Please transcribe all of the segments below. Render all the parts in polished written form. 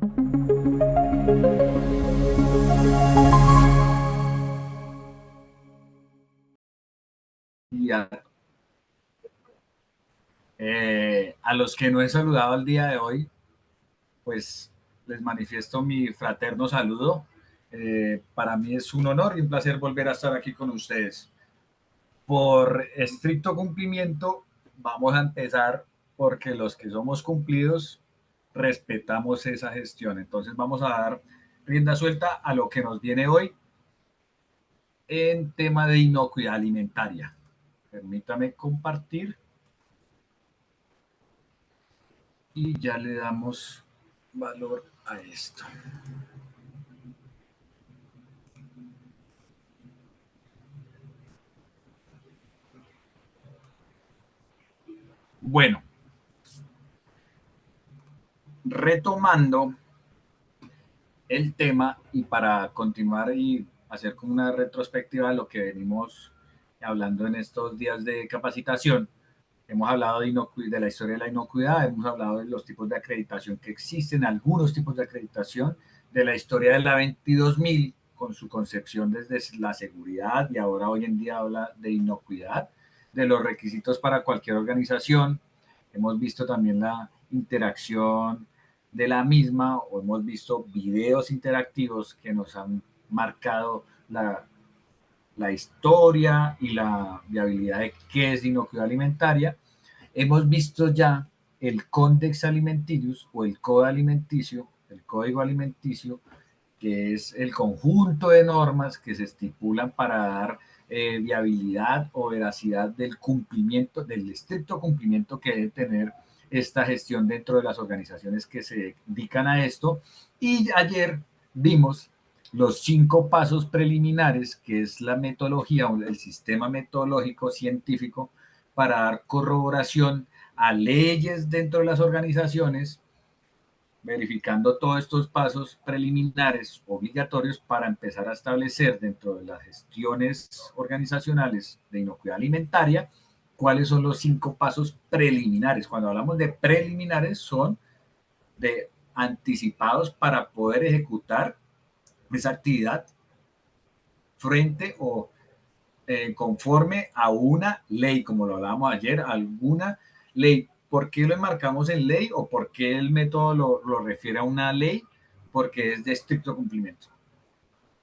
Y a los que no he saludado al día de hoy, pues les manifiesto mi fraterno saludo. Para mí es un honor y un placer volver a estar aquí con ustedes. Por estricto cumplimiento, vamos a empezar porque los que somos cumplidos respetamos esa gestión. Entonces vamos a dar rienda suelta a lo que nos viene hoy en tema de inocuidad alimentaria. Permítame compartir y ya le damos valor a esto. Bueno, retomando el tema y para continuar y hacer como una retrospectiva de lo que venimos hablando en estos días de capacitación, hemos hablado de la historia de la inocuidad, hemos hablado de los tipos de acreditación que existen, algunos tipos de acreditación, de la historia de la 22000 con su concepción desde la seguridad y ahora hoy en día habla de inocuidad, de los requisitos para cualquier organización. Hemos visto también la interacción de la misma o hemos visto videos interactivos que nos han marcado la historia y la viabilidad de qué es inocuidad alimentaria. Hemos visto ya el Codex Alimentarius o el Código Alimenticio, el Código Alimenticio, que es el conjunto de normas que se estipulan para dar viabilidad o veracidad del cumplimiento, del estricto cumplimiento que debe tener esta gestión dentro de las organizaciones que se dedican a esto. Y ayer vimos los 5 pasos preliminares, que es la metodología o el sistema metodológico científico para dar corroboración a leyes dentro de las organizaciones, verificando todos estos pasos preliminares obligatorios para empezar a establecer dentro de las gestiones organizacionales de inocuidad alimentaria cuáles son los 5 pasos preliminares. Cuando hablamos de preliminares son de anticipados para poder ejecutar esa actividad frente o conforme a una ley, como lo hablábamos ayer, alguna ley. ¿Por qué lo enmarcamos en ley o por qué el método lo refiere a una ley? Porque es de estricto cumplimiento.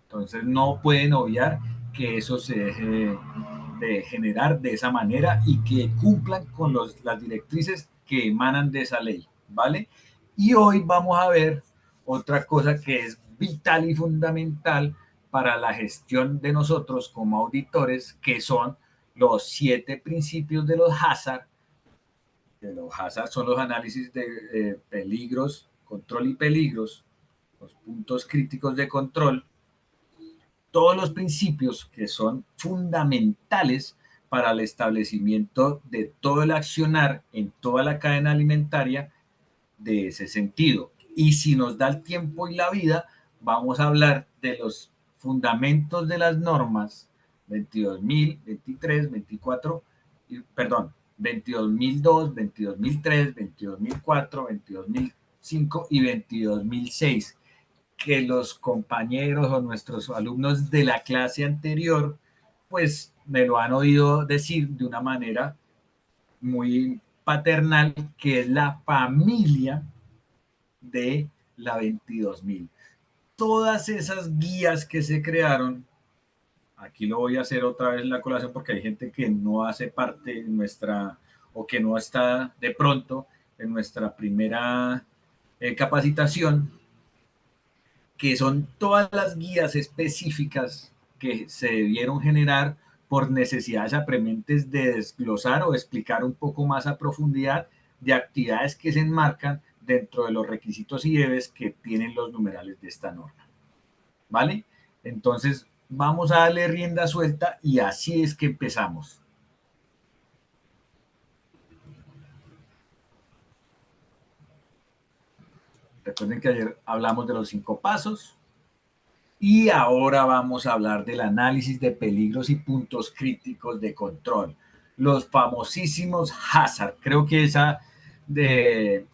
Entonces no pueden obviar que eso se deje de generar de esa manera y que cumplan con las directrices que emanan de esa ley, ¿vale? Y hoy vamos a ver otra cosa que es vital y fundamental para la gestión de nosotros como auditores, que son los 7 principios de los hazard. Los hazard son los análisis de peligros, control y peligros, los puntos críticos de control, todos los principios que son fundamentales para el establecimiento de todo el accionar en toda la cadena alimentaria de ese sentido. Y si nos da el tiempo y la vida, vamos a hablar de los fundamentos de las normas 22.000, 23, 24, perdón, 22.002, 22.003, 22.004, 22.005 y 22.006, que los compañeros o nuestros alumnos de la clase anterior, pues me lo han oído decir de una manera muy paternal, que es la familia de la 22.000. Todas esas guías que se crearon, aquí lo voy a hacer otra vez la colación porque hay gente que no hace parte de nuestra o que no está de pronto en nuestra primera capacitación, que son todas las guías específicas que se debieron generar por necesidades apremiantes de desglosar o explicar un poco más a profundidad de actividades que se enmarcan dentro de los requisitos y debes que tienen los numerales de esta norma. ¿Vale? Entonces, vamos a darle rienda suelta y así es que empezamos. Recuerden que ayer hablamos de los 5 pasos. Y ahora vamos a hablar del análisis de peligros y puntos críticos de control. Los famosísimos hazard. Creo que esa de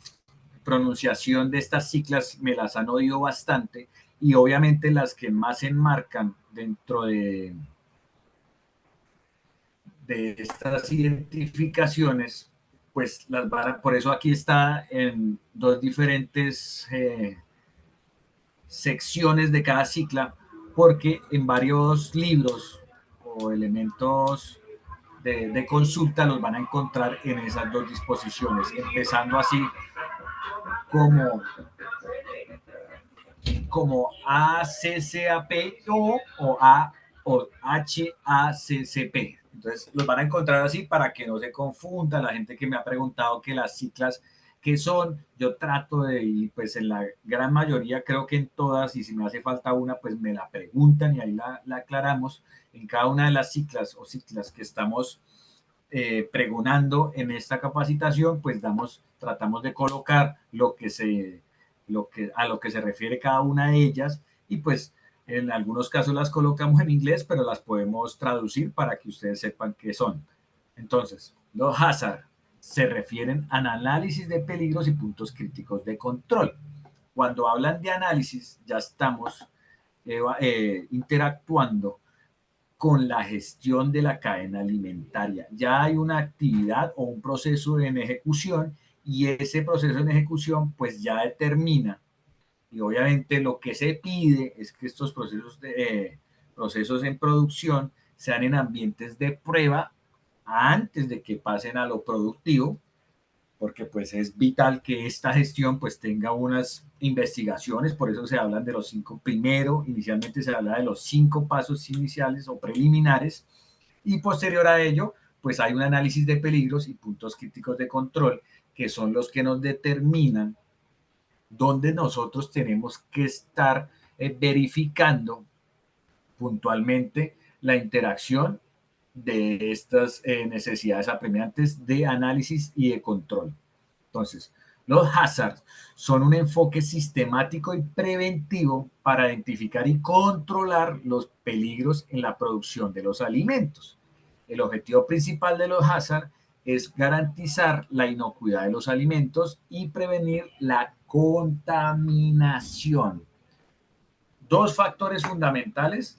pronunciación de estas siglas me las han oído bastante y obviamente las que más se enmarcan dentro de estas identificaciones, pues las van a, por eso aquí está en dos diferentes secciones de cada cicla, porque en varios libros o elementos de consulta los van a encontrar en esas dos disposiciones, empezando así como, como ACCAP o HACCP. Entonces los van a encontrar así para que no se confunda la gente que me ha preguntado que las ciclas que son, yo trato de, y pues en la gran mayoría, creo que en todas, y si me hace falta una, pues me la preguntan y ahí la aclaramos. En cada una de las ciclas o ciclas que estamos pregonando en esta capacitación, pues tratamos de colocar a lo que se refiere cada una de ellas y pues en algunos casos las colocamos en inglés, pero las podemos traducir para que ustedes sepan qué son. Entonces, los hazard se refieren al análisis de peligros y puntos críticos de control. Cuando hablan de análisis, ya estamos interactuando con la gestión de la cadena alimentaria. Ya hay una actividad o un proceso en ejecución y ese proceso en ejecución pues ya determina y obviamente lo que se pide es que estos procesos en producción sean en ambientes de prueba antes de que pasen a lo productivo, porque pues es vital que esta gestión pues tenga unas investigaciones, por eso se hablan de los 5, primero inicialmente se habla de los 5 pasos iniciales o preliminares y posterior a ello pues hay un análisis de peligros y puntos críticos de control que son los que nos determinan dónde nosotros tenemos que estar verificando puntualmente la interacción de estas necesidades apremiantes de análisis y de control. Entonces, los hazards son un enfoque sistemático y preventivo para identificar y controlar los peligros en la producción de los alimentos. El objetivo principal de los hazards es garantizar la inocuidad de los alimentos y prevenir la contaminación. Dos factores fundamentales,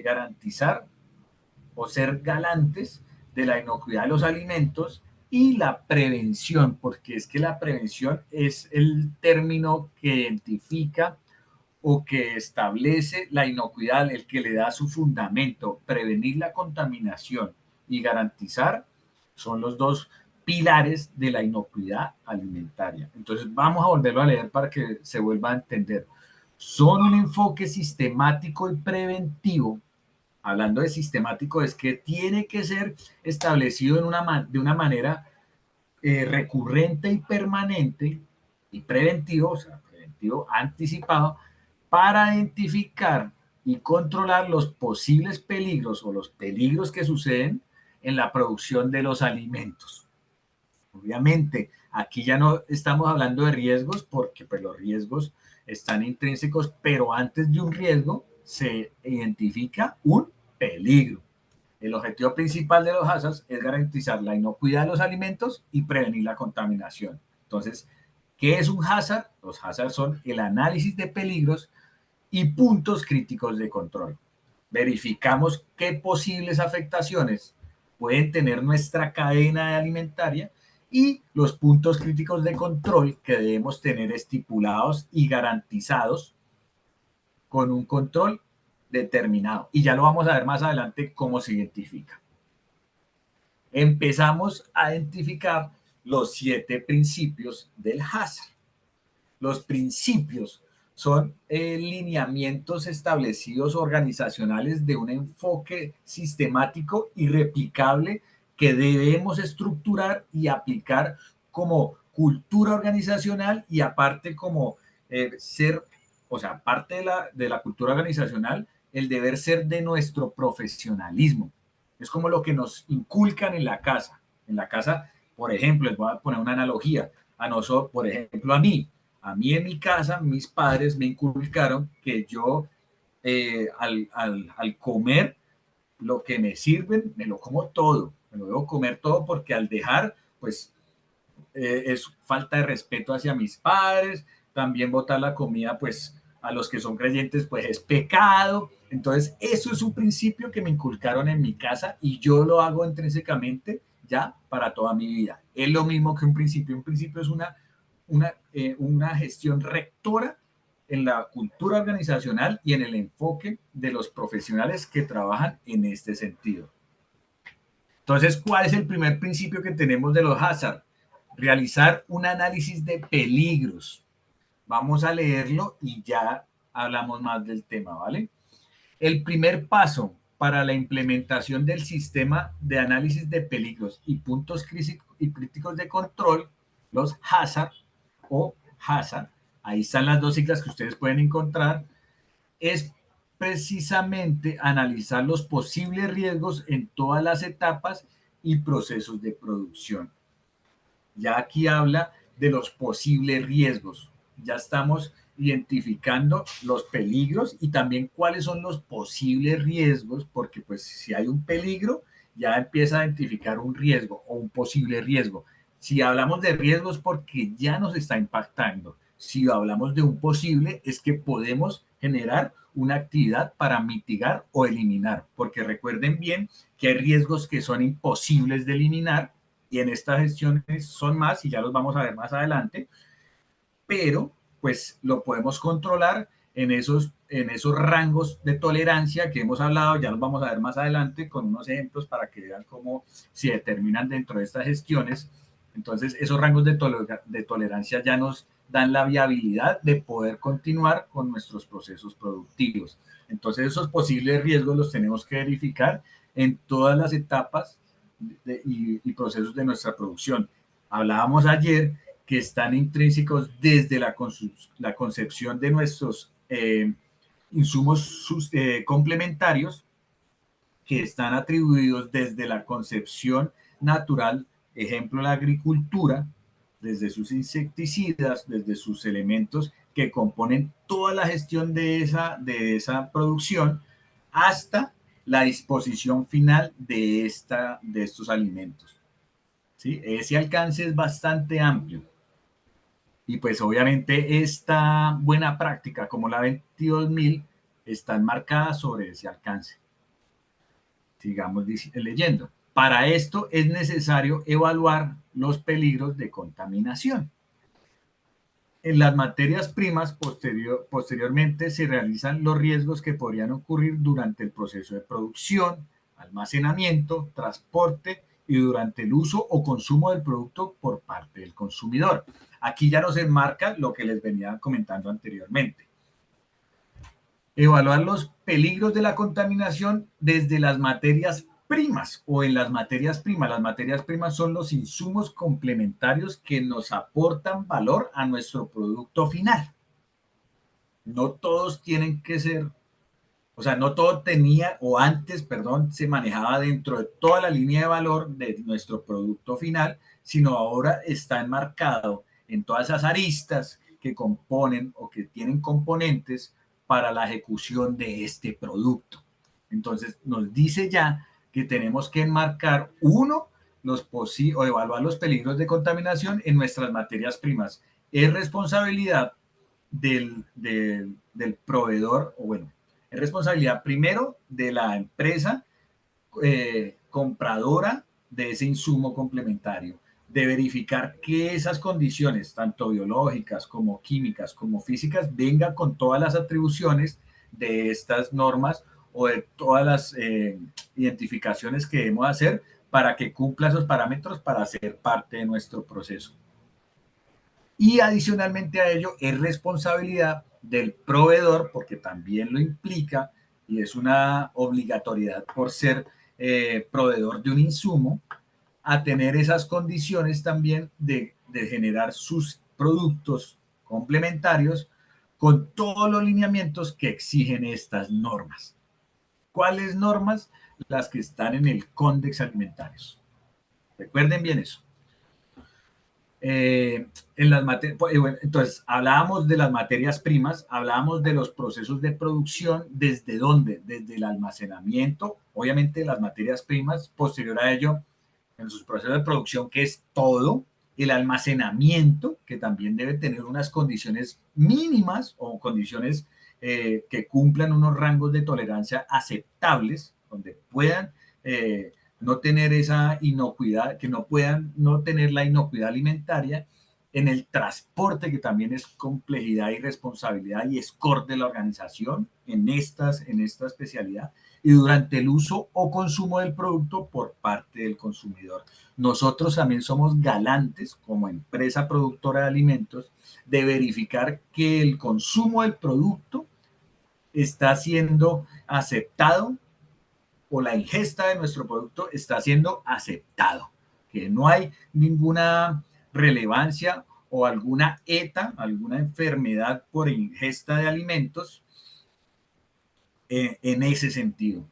garantizar o ser galantes de la inocuidad de los alimentos y la prevención, porque es que la prevención es el término que identifica o que establece la inocuidad, el que le da su fundamento. Prevenir la contaminación y garantizar son los dos pilares de la inocuidad alimentaria. Entonces vamos a volverlo a leer para que se vuelva a entender. Son un enfoque sistemático y preventivo. Hablando de sistemático, es que tiene que ser establecido de una manera recurrente y permanente y preventivo, o sea, preventivo anticipado, para identificar y controlar los posibles peligros o los peligros que suceden en la producción de los alimentos. Obviamente, aquí ya no estamos hablando de riesgos porque pues, los riesgos están intrínsecos, pero antes de un riesgo se identifica un peligro. El objetivo principal de los hazards es garantizar la inocuidad de los alimentos y prevenir la contaminación. Entonces, ¿qué es un hazard? Los hazards son el análisis de peligros y puntos críticos de control. Verificamos qué posibles afectaciones pueden tener nuestra cadena alimentaria y los puntos críticos de control que debemos tener estipulados y garantizados con un control determinado. Y ya lo vamos a ver más adelante cómo se identifica. Empezamos a identificar los 7 principios del hazard. Los principios son lineamientos establecidos organizacionales de un enfoque sistemático y replicable que debemos estructurar y aplicar como cultura organizacional y aparte como o sea, parte de la cultura organizacional, el deber ser de nuestro profesionalismo. Es como lo que nos inculcan en la casa. En la casa, por ejemplo, les voy a poner una analogía. A nosotros, por ejemplo, a mí en mi casa, mis padres me inculcaron que yo al comer lo que me sirven, me lo como todo, me lo debo comer todo porque al dejar, pues es falta de respeto hacia mis padres, también botar la comida, pues a los que son creyentes, pues es pecado. Entonces, eso es un principio que me inculcaron en mi casa y yo lo hago intrínsecamente ya para toda mi vida. Es lo mismo que un principio. Un principio es una gestión rectora en la cultura organizacional y en el enfoque de los profesionales que trabajan en este sentido. Entonces, ¿cuál es el primer principio que tenemos de los hazard? Realizar un análisis de peligros. Vamos a leerlo y ya hablamos más del tema, ¿vale? El primer paso para la implementación del sistema de análisis de peligros y puntos críticos de control, los hazard o hazard, ahí están las dos siglas que ustedes pueden encontrar, es precisamente analizar los posibles riesgos en todas las etapas y procesos de producción. Ya aquí habla de los posibles riesgos. Ya estamos identificando los peligros y también cuáles son los posibles riesgos, porque pues si hay un peligro, ya empieza a identificar un riesgo o un posible riesgo. Si hablamos de riesgos porque ya nos está impactando. Si hablamos de un posible, es que podemos generar una actividad para mitigar o eliminar, porque recuerden bien que hay riesgos que son imposibles de eliminar y en estas gestiones son más y ya los vamos a ver más adelante, pero pues lo podemos controlar en esos rangos de tolerancia que hemos hablado, ya los vamos a ver más adelante con unos ejemplos para que vean cómo se determinan dentro de estas gestiones. Entonces, esos rangos de tolerancia ya nos dan la viabilidad de poder continuar con nuestros procesos productivos. Entonces, esos posibles riesgos los tenemos que verificar en todas las etapas y procesos de nuestra producción. Hablábamos ayer que están intrínsecos desde la concepción de nuestros insumos complementarios, que están atribuidos desde la concepción natural, ejemplo, la agricultura, desde sus insecticidas, desde sus elementos que componen toda la gestión de esa producción, hasta la disposición final de estos alimentos. ¿Sí? Ese alcance es bastante amplio. Y pues obviamente esta buena práctica como la 22.000 está enmarcada sobre ese alcance. Sigamos leyendo. Para esto es necesario evaluar los peligros de contaminación. En las materias primas posteriormente se realizan los riesgos que podrían ocurrir durante el proceso de producción, almacenamiento, transporte y durante el uso o consumo del producto por parte del consumidor. Aquí ya nos enmarca lo que les venía comentando anteriormente. Evaluar los peligros de la contaminación desde las materias primas o en las materias primas. Las materias primas son los insumos complementarios que nos aportan valor a nuestro producto final. No todos tienen que ser, o sea, no todo tenía, o antes, perdón, se manejaba dentro de toda la línea de valor de nuestro producto final, sino ahora está enmarcado en todas esas aristas que componen o que tienen componentes para la ejecución de este producto. Entonces, nos dice ya que tenemos que enmarcar, uno, o evaluar los peligros de contaminación en nuestras materias primas. Es responsabilidad del proveedor, o bueno, es responsabilidad primero de la empresa compradora de ese insumo complementario, de verificar que esas condiciones, tanto biológicas como químicas como físicas, vengan con todas las atribuciones de estas normas o de todas las identificaciones que debemos hacer para que cumpla esos parámetros para ser parte de nuestro proceso. Y adicionalmente a ello es responsabilidad del proveedor, porque también lo implica y es una obligatoriedad por ser proveedor de un insumo, a tener esas condiciones también de generar sus productos complementarios con todos los lineamientos que exigen estas normas. ¿Cuáles normas? Las que están en el Códex Alimentarios. Recuerden bien eso. En las bueno, entonces, hablábamos de las materias primas, hablábamos de los procesos de producción, ¿desde dónde? Desde el almacenamiento, obviamente las materias primas, posterior a ello, en sus procesos de producción, que es todo, el almacenamiento, que también debe tener unas condiciones mínimas o condiciones que cumplan unos rangos de tolerancia aceptables, donde puedan no tener esa inocuidad, que no puedan no tener la inocuidad alimentaria, en el transporte, que también es complejidad y responsabilidad y es core de la organización en esta especialidad, y durante el uso o consumo del producto por parte del consumidor. Nosotros también somos galantes como empresa productora de alimentos de verificar que el consumo del producto está siendo aceptado o la ingesta de nuestro producto está siendo aceptado, que no hay ninguna relevancia o alguna ETA, alguna enfermedad por ingesta de alimentos en ese sentido.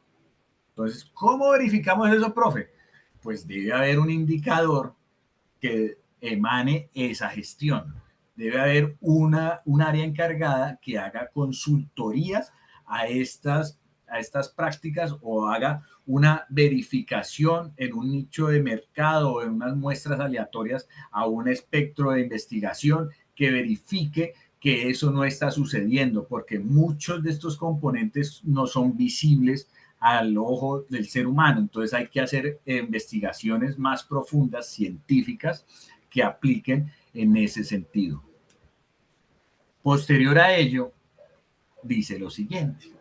Entonces, ¿cómo verificamos eso, profe? Pues debe haber un indicador que emane esa gestión. Debe haber un área encargada que haga consultorías a estas prácticas o haga una verificación en un nicho de mercado o en unas muestras aleatorias a un espectro de investigación que verifique que eso no está sucediendo, porque muchos de estos componentes no son visibles al ojo del ser humano. Entonces hay que hacer investigaciones más profundas, científicas, que apliquen en ese sentido. Posterior a ello, dice lo siguiente.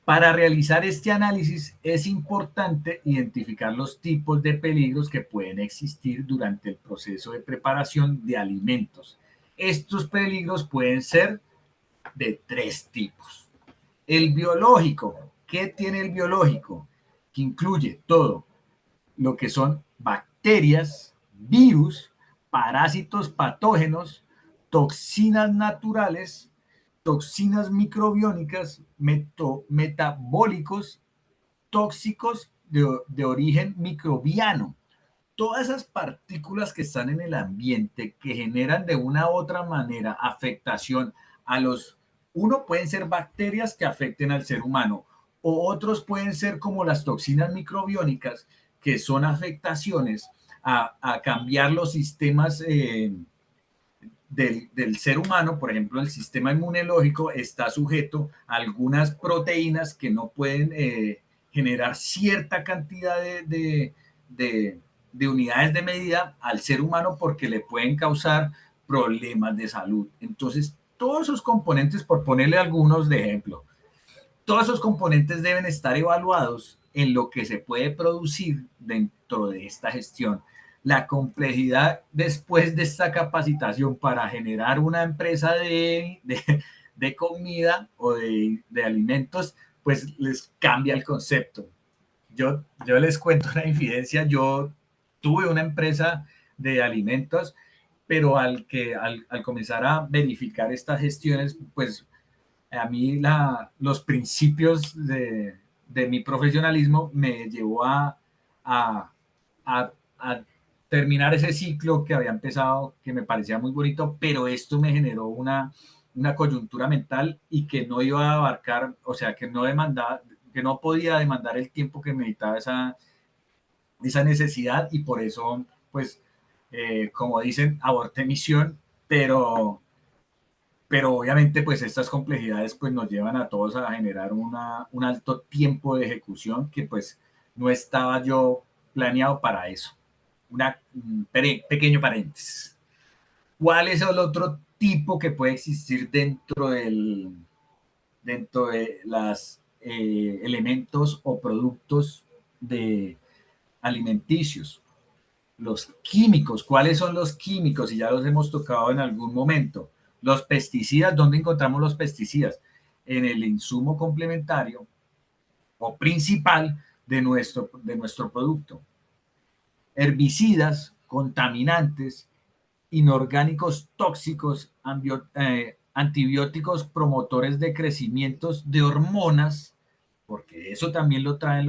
Para realizar este análisis es importante identificar los tipos de peligros que pueden existir durante el proceso de preparación de alimentos. Estos peligros pueden ser de tres tipos. El biológico. ¿Qué tiene el biológico? Que incluye todo lo que son bacterias, virus, parásitos patógenos, toxinas naturales, toxinas microbiónicas, metabólicos, tóxicos de origen microbiano. Todas esas partículas que están en el ambiente que generan de una u otra manera afectación a los, uno pueden ser bacterias que afecten al ser humano, o otros pueden ser como las toxinas microbiónicas, que son afectaciones a cambiar los sistemas del ser humano. Por ejemplo, el sistema inmunológico está sujeto a algunas proteínas que no pueden generar cierta cantidad de unidades de medida al ser humano porque le pueden causar problemas de salud. Entonces, todos esos componentes, por ponerle algunos de ejemplo, todos esos componentes deben estar evaluados en lo que se puede producir dentro de esta gestión. La complejidad después de esta capacitación para generar una empresa de comida o de alimentos, pues les cambia el concepto. Yo les cuento una infidencia. Yo tuve una empresa de alimentos, pero al comenzar a verificar estas gestiones, pues a mí los principios de mi profesionalismo me llevó a, a terminar ese ciclo que había empezado, que me parecía muy bonito, pero esto me generó una coyuntura mental y que no iba a abarcar, o sea, que no demandaba, que no podía demandar el tiempo que meditaba esa necesidad, y por eso, pues, como dicen, aborté misión, pero obviamente pues estas complejidades pues nos llevan a todos a generar un alto tiempo de ejecución que pues no estaba yo planeado para eso. Un pequeño paréntesis. ¿Cuál es el otro tipo que puede existir dentro de los elementos o productos de alimenticios? Los químicos. ¿Cuáles son los químicos? Y ya los hemos tocado en algún momento. Los pesticidas. ¿Dónde encontramos los pesticidas? En el insumo complementario o principal de nuestro producto. Herbicidas, contaminantes, inorgánicos tóxicos, antibióticos promotores de crecimientos de hormonas, porque eso también lo traen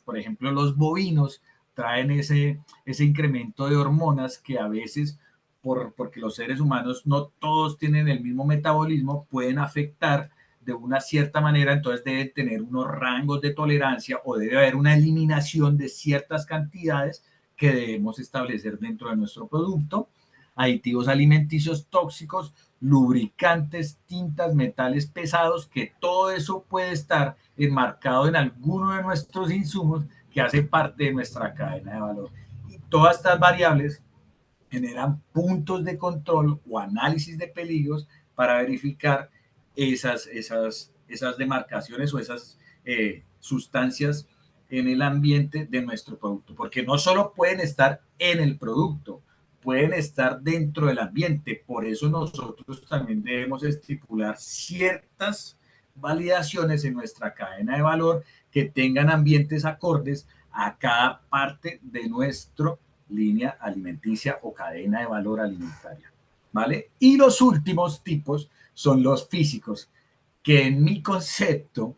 por ejemplo, los bovinos traen ese incremento de hormonas que a veces, porque los seres humanos no todos tienen el mismo metabolismo, pueden afectar de una cierta manera. Entonces deben tener unos rangos de tolerancia o debe haber una eliminación de ciertas cantidades que debemos establecer dentro de nuestro producto, aditivos alimenticios tóxicos, lubricantes, tintas, metales pesados, que todo eso puede estar enmarcado en alguno de nuestros insumos que hace parte de nuestra cadena de valor. Y todas estas variables generan puntos de control o análisis de peligros para verificar esas demarcaciones o esas sustancias en el ambiente de nuestro producto, porque no solo pueden estar en el producto, pueden estar dentro del ambiente. Por eso nosotros también debemos estipular ciertas validaciones en nuestra cadena de valor que tengan ambientes acordes a cada parte de nuestro línea alimenticia o cadena de valor alimentaria, ¿vale? Y los últimos tipos son los físicos, que en mi concepto,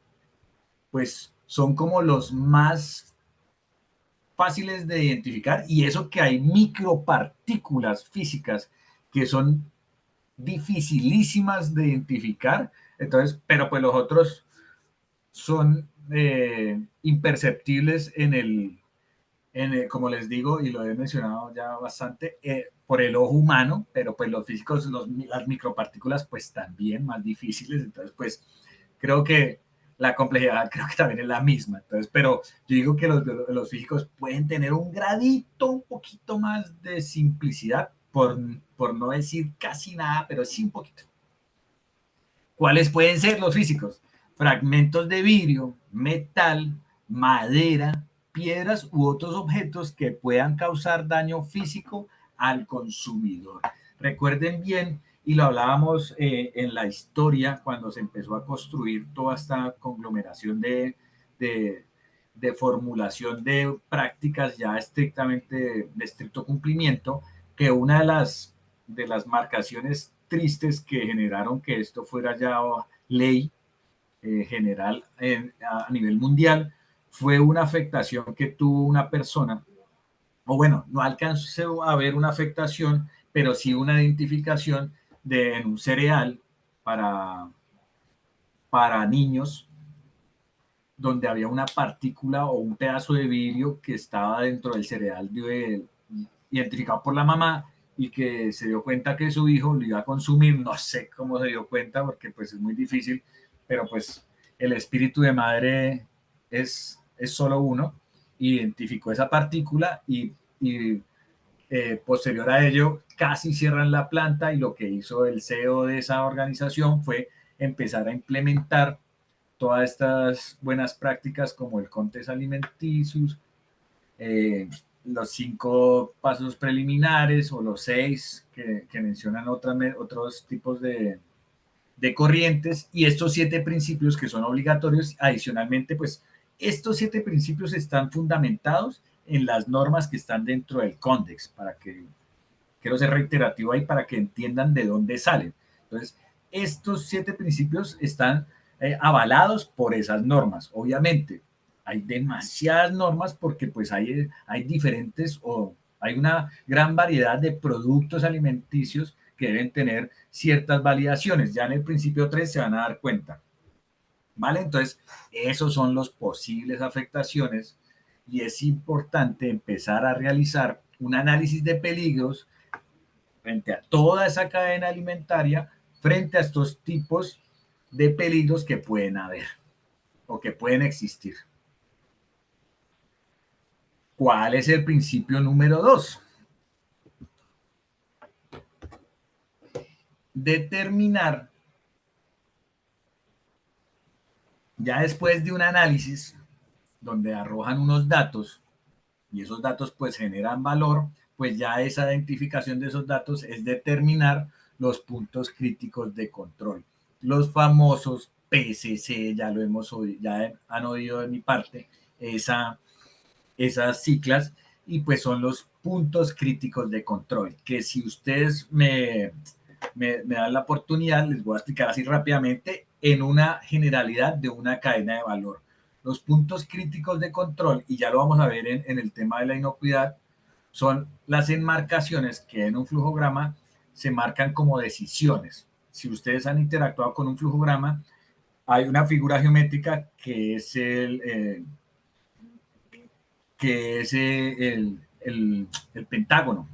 pues son como los más fáciles de identificar, y eso que hay micropartículas físicas que son dificilísimas de identificar. Entonces, pero pues los otros son imperceptibles como les digo, y lo he mencionado ya bastante, por el ojo humano, pero pues los físicos, las micropartículas, pues también más difíciles. Entonces, pues creo que la complejidad creo que también es la misma. Entonces, pero yo digo que los físicos pueden tener un gradito, un poquito más de simplicidad, por no decir casi nada, pero sí un poquito. ¿Cuáles pueden ser los físicos? Fragmentos de vidrio, metal, madera, piedras u otros objetos que puedan causar daño físico al consumidor. Recuerden bien, y lo hablábamos en la historia, cuando se empezó a construir toda esta conglomeración de formulación de prácticas ya estrictamente de estricto cumplimiento, que una de las marcaciones tristes que generaron que esto fuera ya ley general a nivel mundial fue una afectación que tuvo una persona, o bueno, no alcanzó a ver una afectación, pero sí una identificación en un cereal para niños, donde había una partícula o un pedazo de vidrio que estaba dentro del cereal identificado por la mamá, y que se dio cuenta que su hijo lo iba a consumir. No sé cómo se dio cuenta, porque pues es muy difícil, pero pues el espíritu de madre es solo uno. Identificó esa partícula y posterior a ello casi cierran la planta, y lo que hizo el CEO de esa organización fue empezar a implementar todas estas buenas prácticas como el CONTES Alimenticius, eh, los 5 pasos preliminares o los 6 que mencionan otros tipos de corrientes, y estos 7 principios que son obligatorios. Adicionalmente, pues estos 7 principios están fundamentados en las normas que están dentro del CONDEX, para que, quiero ser reiterativo ahí, para que entiendan de dónde salen. Entonces, estos 7 principios están avalados por esas normas. Obviamente, hay demasiadas normas porque pues hay diferentes, o hay una gran variedad de productos alimenticios que deben tener ciertas validaciones. Ya en el principio 3 se van a dar cuenta, ¿vale? Entonces, esos son los posibles afectaciones, y es importante empezar a realizar un análisis de peligros frente a toda esa cadena alimentaria, frente a estos tipos de peligros que pueden haber o que pueden existir. ¿Cuál es el principio número 2? Determinar, ya después de un análisis donde arrojan unos datos, y esos datos pues generan valor, pues ya esa identificación de esos datos es determinar los puntos críticos de control, los famosos PCC. Ya lo hemos oído, ya han oído de mi parte esas siglas, y pues son los puntos críticos de control, que si ustedes me dan la oportunidad, les voy a explicar así rápidamente en una generalidad de una cadena de valor. Los puntos críticos de control, y ya lo vamos a ver en el tema de la inocuidad, son las enmarcaciones que en un flujograma se marcan como decisiones. Si ustedes han interactuado con un flujograma, hay una figura geométrica que es el pentágono.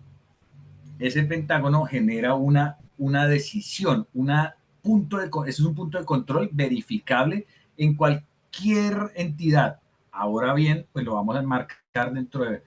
Ese pentágono genera una decisión, ese es un punto de control verificable en cualquier entidad. Ahora bien, pues lo vamos a enmarcar dentro de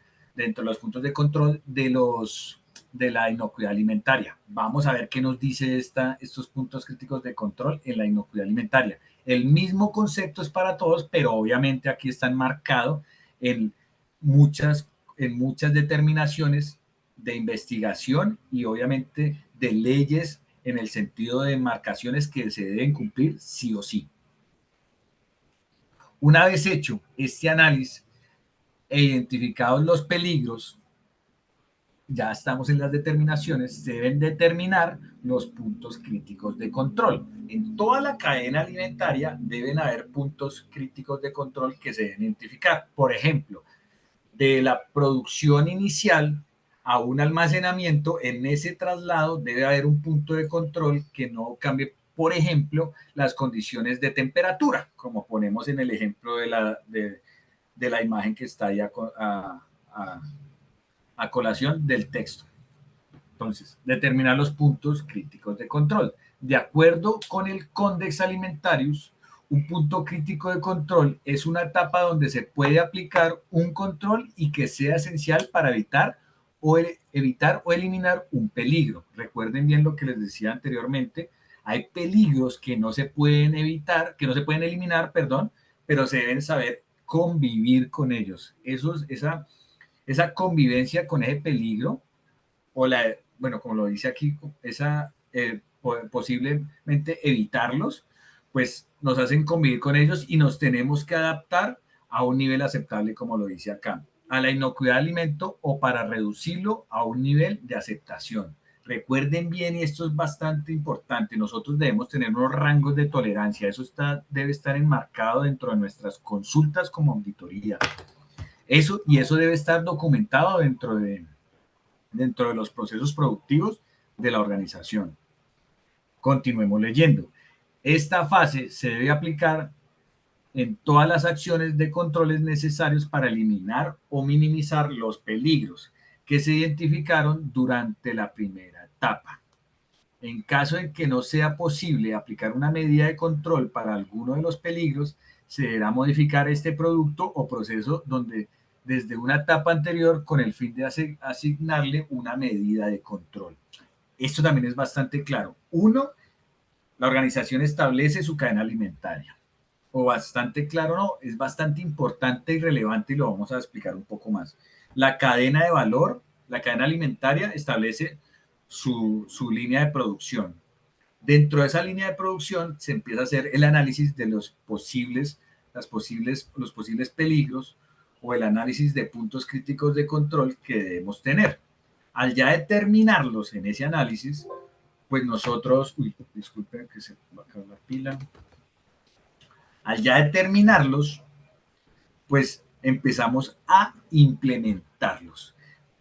los puntos de control de la inocuidad alimentaria. Vamos a ver qué nos dice estos puntos críticos de control en la inocuidad alimentaria. El mismo concepto es para todos, pero obviamente aquí está enmarcado en muchas, en muchas determinaciones de investigación y obviamente de leyes en el sentido de marcaciones que se deben cumplir sí o sí. Una vez hecho este análisis e identificados los peligros, ya estamos en las determinaciones, se deben determinar los puntos críticos de control. En toda la cadena alimentaria deben haber puntos críticos de control que se deben identificar. Por ejemplo, de la producción inicial a un almacenamiento, en ese traslado debe haber un punto de control que no cambie, por ejemplo, las condiciones de temperatura, como ponemos en el ejemplo de la imagen que está ahí a colación del texto. Entonces, determinar los puntos críticos de control. De acuerdo con el Codex Alimentarius, un punto crítico de control es una etapa donde se puede aplicar un control y que sea esencial para evitar o eliminar un peligro. Recuerden bien lo que les decía anteriormente. Hay peligros que no se pueden evitar, que no se pueden eliminar, perdón, pero se deben saber convivir con ellos. Esa convivencia con ese peligro o bueno, como lo dice aquí, posiblemente evitarlos, pues nos hacen convivir con ellos y nos tenemos que adaptar a un nivel aceptable, como lo dice acá, a la inocuidad de alimento o para reducirlo a un nivel de aceptación. Recuerden bien, y esto es bastante importante, nosotros debemos tener unos rangos de tolerancia, debe estar enmarcado dentro de nuestras consultas como auditoría. Eso debe estar documentado dentro de los procesos productivos de la organización. Continuemos leyendo. Esta fase se debe aplicar en todas las acciones de controles necesarios para eliminar o minimizar los peligros que se identificaron durante la primera etapa. En caso de que no sea posible aplicar una medida de control para alguno de los peligros, se deberá modificar este producto o proceso desde una etapa anterior con el fin de asignarle una medida de control. Esto también es bastante claro. Uno, la organización establece su cadena alimentaria. O bastante claro, no, es bastante importante y relevante y lo vamos a explicar un poco más. La cadena de valor, la cadena alimentaria establece su línea de producción. Dentro de esa línea de producción se empieza a hacer el análisis de los posibles peligros o el análisis de puntos críticos de control que debemos tener. Al ya determinarlos en ese análisis, pues nosotros, disculpen que se va a acabar la pila. Al ya determinarlos, pues empezamos a implementarlos.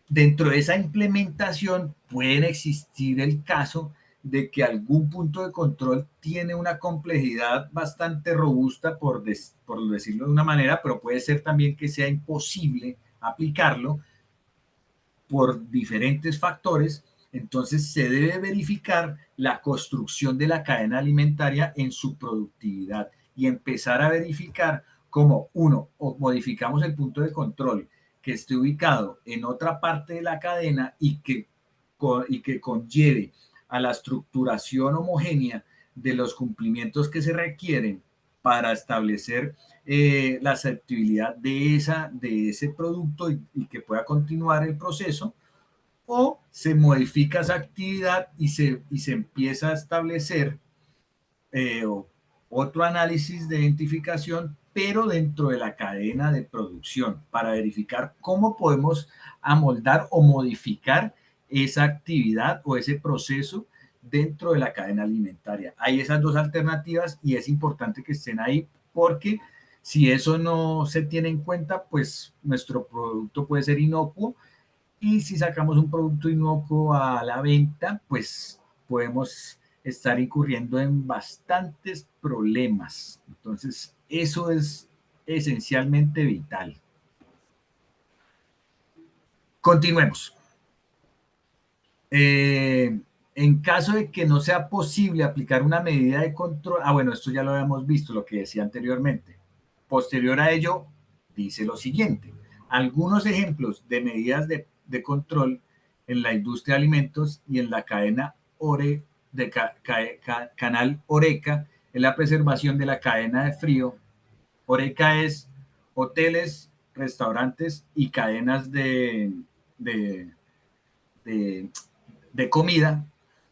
Dentro de esa implementación puede existir el caso de que algún punto de control tiene una complejidad bastante robusta, por decirlo de una manera, pero puede ser también que sea imposible aplicarlo por diferentes factores. Entonces se debe verificar la construcción de la cadena alimentaria en su productividad y empezar a verificar cómo, uno, o modificamos el punto de control que esté ubicado en otra parte de la cadena y que conlleve a la estructuración homogénea de los cumplimientos que se requieren para establecer la aceptabilidad de ese producto y que pueda continuar el proceso, o se modifica esa actividad y se empieza a establecer eh, otro análisis de identificación, pero dentro de la cadena de producción, para verificar cómo podemos amoldar o modificar esa actividad o ese proceso dentro de la cadena alimentaria. Hay esas dos alternativas y es importante que estén ahí porque si eso no se tiene en cuenta, pues nuestro producto puede ser inocuo y si sacamos un producto inocuo a la venta, pues podemos estar incurriendo en bastantes problemas. Entonces, eso es esencialmente vital. Continuemos. En caso de que no sea posible aplicar una medida de control, bueno, esto ya lo habíamos visto, lo que decía anteriormente. Posterior a ello, dice lo siguiente: algunos ejemplos de medidas de control en la industria de alimentos y en la cadena canal Oreca es la preservación de la cadena de frío. Oreca es hoteles, restaurantes y cadenas de, de, de comida.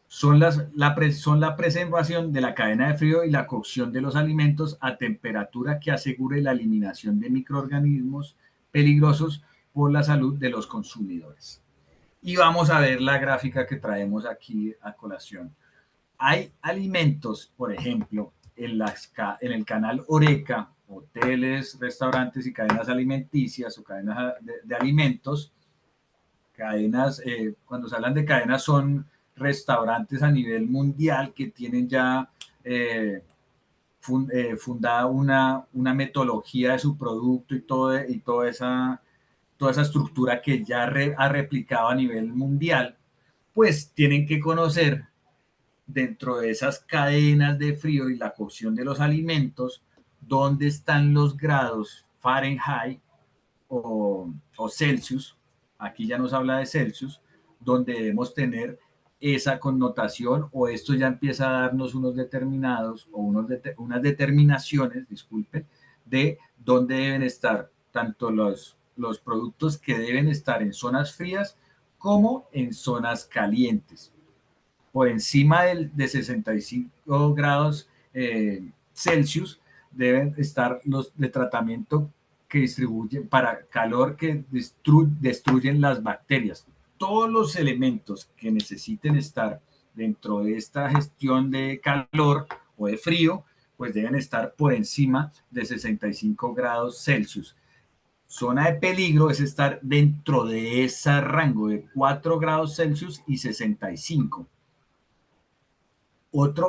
Son la preservación de la cadena de frío y la cocción de los alimentos a temperatura que asegure la eliminación de microorganismos peligrosos por la salud de los consumidores. Y vamos a ver la gráfica que traemos aquí a colación. Hay alimentos, por ejemplo, en el canal Oreca, hoteles, restaurantes y cadenas alimenticias o cadenas de alimentos. Cadenas, cuando se hablan de cadenas, son restaurantes a nivel mundial que tienen ya fundada una metodología de su producto y toda esa estructura que ya ha replicado a nivel mundial. Pues tienen que conocer dentro de esas cadenas de frío y la cocción de los alimentos dónde están los grados Fahrenheit o Celsius. Aquí ya nos habla de Celsius, donde debemos tener esa connotación, o esto ya empieza a darnos unos determinados o unas determinaciones, disculpen, de dónde deben estar tanto los productos que deben estar en zonas frías como en zonas calientes. Por encima de 65 grados Celsius deben estar los de tratamiento que distribuyen para calor que destruyen las bacterias. Todos los elementos que necesiten estar dentro de esta gestión de calor o de frío, pues deben estar por encima de 65 grados Celsius. Zona de peligro es estar dentro de ese rango de 4 grados Celsius y 65.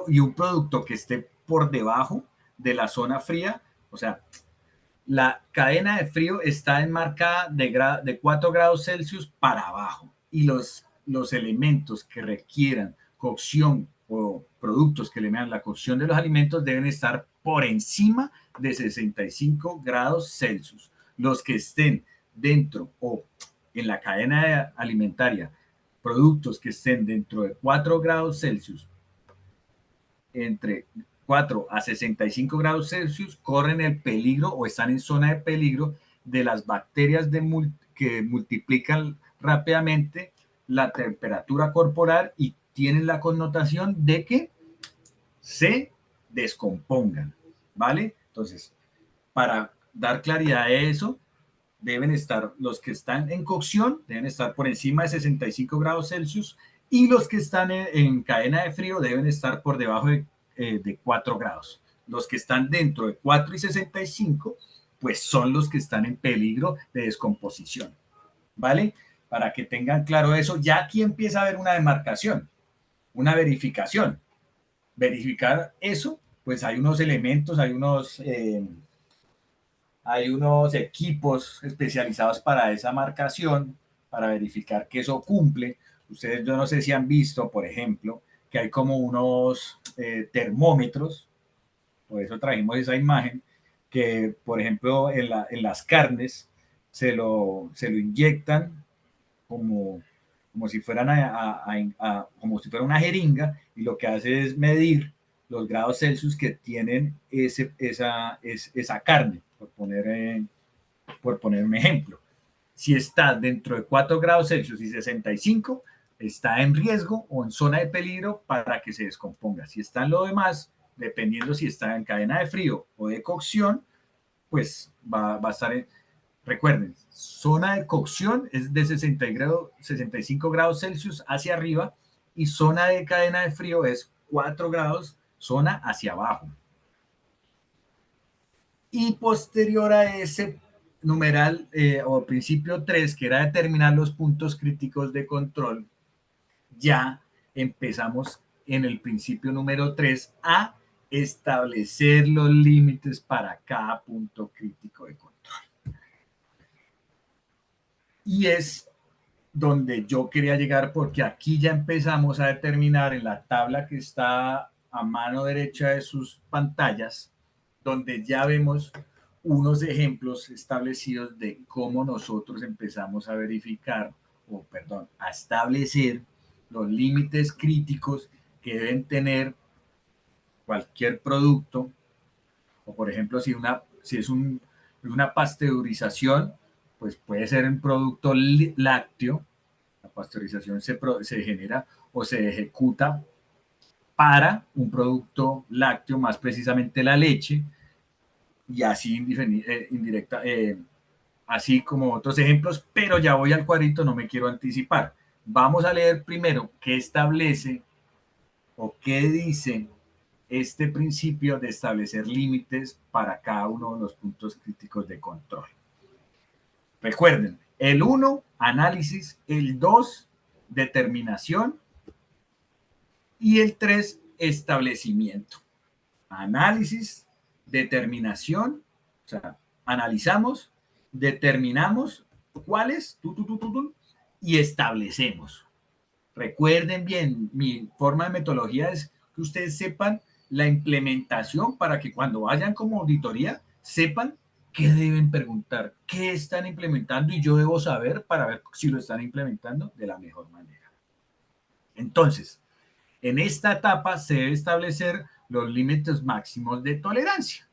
Y un producto que esté por debajo de la zona fría, o sea, la cadena de frío está enmarcada de 4 grados Celsius para abajo, y los elementos que requieran cocción o productos que le metan la cocción de los alimentos deben estar por encima de 65 grados Celsius. Los que estén dentro o en la cadena alimentaria, productos que estén dentro de 4 grados Celsius, entre 4 a 65 grados Celsius, corren el peligro o están en zona de peligro de las bacterias que multiplican rápidamente la temperatura corporal y tienen la connotación de que se descompongan, ¿vale? Entonces, para dar claridad a eso, deben estar los que están en cocción, deben estar por encima de 65 grados Celsius, y los que están en cadena de frío deben estar por debajo de 4 grados. Los que están dentro de 4 y 65, pues son los que están en peligro de descomposición, ¿vale? Para que tengan claro eso, ya aquí empieza a haber una demarcación, una verificación. Verificar eso, pues hay unos elementos, hay unos equipos especializados para esa marcación, para verificar que eso cumple. Ustedes, yo no sé si han visto, por ejemplo, que hay como unos termómetros, por eso trajimos esa imagen, que, por ejemplo, en las carnes se lo inyectan como, como si fueran como si fuera una jeringa, y lo que hace es medir los grados Celsius que tienen esa carne, por poner un ejemplo. Si está dentro de 4 grados Celsius y 65, está en riesgo o en zona de peligro para que se descomponga. Si está en lo demás, dependiendo si está en cadena de frío o de cocción, pues va a estar recuerden, zona de cocción es de 65 grados Celsius hacia arriba, y zona de cadena de frío es 4 grados, zona hacia abajo. Y posterior a ese numeral o principio 3, que era determinar los puntos críticos de control, ya empezamos en el principio número 3 a establecer los límites para cada punto crítico de control. Y es donde yo quería llegar, porque aquí ya empezamos a determinar en la tabla que está a mano derecha de sus pantallas, donde ya vemos unos ejemplos establecidos de cómo nosotros empezamos a verificar, o perdón, a establecer los límites críticos que deben tener cualquier producto, o por ejemplo, si es una pasteurización, pues puede ser un producto lácteo. La pasteurización se genera o se ejecuta para un producto lácteo, más precisamente la leche, y así indirecta, así como otros ejemplos, pero ya voy al cuadrito, no me quiero anticipar. Vamos a leer primero qué establece o qué dice este principio de establecer límites para cada uno de los puntos críticos de control. Recuerden, el 1, análisis, el 2, determinación, y el 3, establecimiento. Análisis, determinación, o sea, analizamos, determinamos cuáles, y establecemos. Recuerden bien, mi forma de metodología es que ustedes sepan la implementación para que cuando vayan como auditoría sepan qué deben preguntar, qué están implementando, y yo debo saber para ver si lo están implementando de la mejor manera. Entonces, en esta etapa se debe establecer los límites máximos de tolerancia.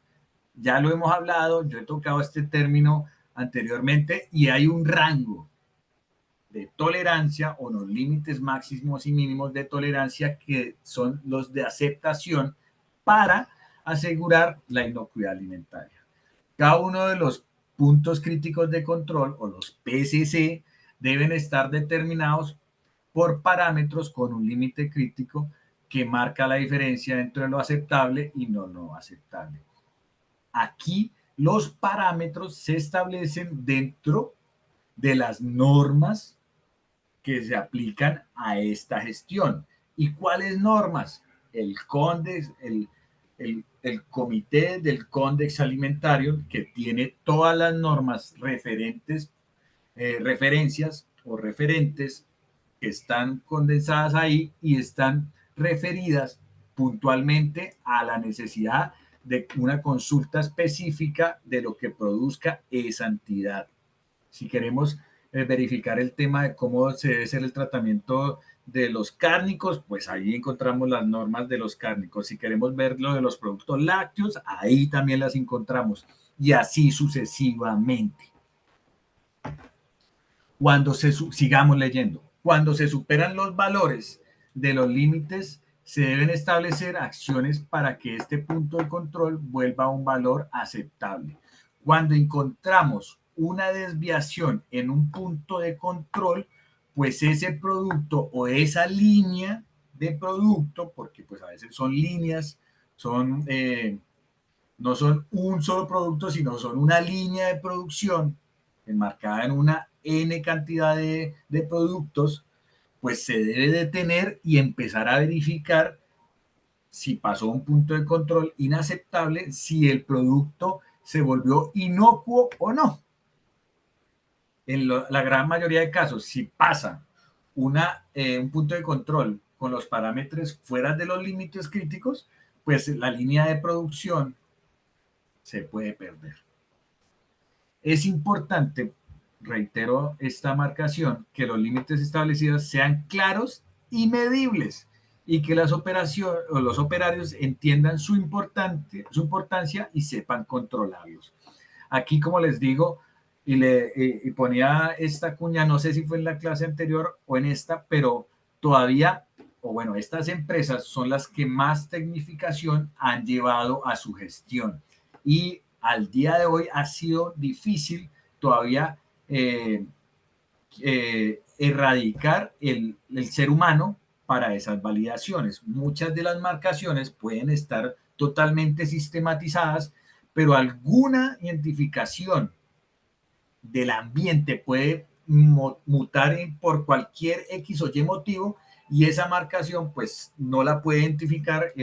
Ya lo hemos hablado, yo he tocado este término anteriormente, y hay un rango de tolerancia o los límites máximos y mínimos de tolerancia que son los de aceptación para asegurar la inocuidad alimentaria. Cada uno de los puntos críticos de control o los PCC deben estar determinados por parámetros con un límite crítico que marca la diferencia entre lo aceptable y no aceptable. Aquí los parámetros se establecen dentro de las normas que se aplican a esta gestión. ¿Y cuáles normas? El CONDEX, el Comité del CONDEX Alimentario, que tiene todas las normas referentes, referencias o referentes que están condensadas ahí y están referidas puntualmente a la necesidad de una consulta específica de lo que produzca esa entidad. Si queremos verificar el tema de cómo se debe ser el tratamiento de los cárnicos, pues ahí encontramos las normas de los cárnicos. Si queremos ver lo de los productos lácteos, ahí también las encontramos, y así sucesivamente. Sigamos leyendo, cuando se superan los valores de los límites, se deben establecer acciones para que este punto de control vuelva a un valor aceptable. Cuando encontramos una desviación en un punto de control, pues ese producto o esa línea de producto, porque pues a veces son líneas, no son un solo producto, sino son una línea de producción enmarcada en una N cantidad de productos, pues se debe detener y empezar a verificar si pasó un punto de control inaceptable, si el producto se volvió inocuo o no. En la gran mayoría de casos, si pasa un punto de control con los parámetros fuera de los límites críticos, pues la línea de producción se puede perder. Es importante, reitero esta marcación, que los límites establecidos sean claros y medibles, y que las operaciones o los operarios entiendan su importancia y sepan controlarlos. Aquí, como les digo, y ponía esta cuña, no sé si fue en la clase anterior o en esta, pero todavía, o bueno, estas empresas son las que más tecnificación han llevado a su gestión, y al día de hoy ha sido difícil todavía erradicar el ser humano para esas validaciones. Muchas de las marcaciones pueden estar totalmente sistematizadas, pero alguna identificación del ambiente puede mutar por cualquier X o Y motivo, y esa marcación pues no la puede identificar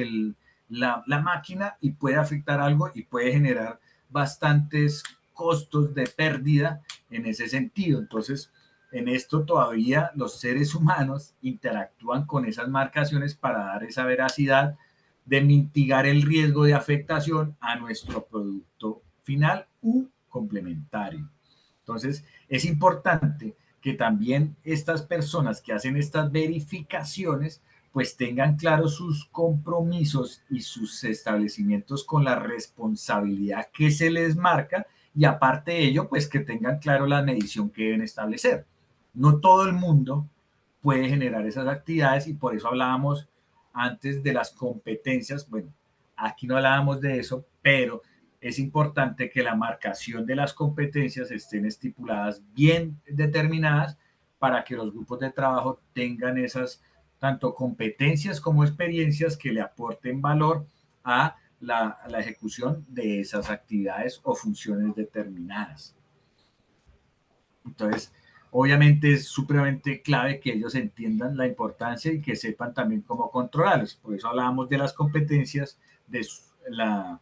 la máquina, y puede afectar algo y puede generar bastantes costos de pérdida en ese sentido. Entonces, en esto todavía los seres humanos interactúan con esas marcaciones para dar esa veracidad de mitigar el riesgo de afectación a nuestro producto final u complementario. Entonces, es importante que también estas personas que hacen estas verificaciones pues tengan claros sus compromisos y sus establecimientos con la responsabilidad que se les marca y aparte de ello, pues que tengan claro la medición que deben establecer. No todo el mundo puede generar esas actividades y por eso hablábamos antes de las competencias. Bueno, aquí no hablábamos de eso, pero es importante que la marcación de las competencias estén estipuladas bien determinadas para que los grupos de trabajo tengan esas tanto competencias como experiencias que le aporten valor a la ejecución de esas actividades o funciones determinadas. Entonces, obviamente es supremamente clave que ellos entiendan la importancia y que sepan también cómo controlarlos. Por eso hablábamos de las competencias, de la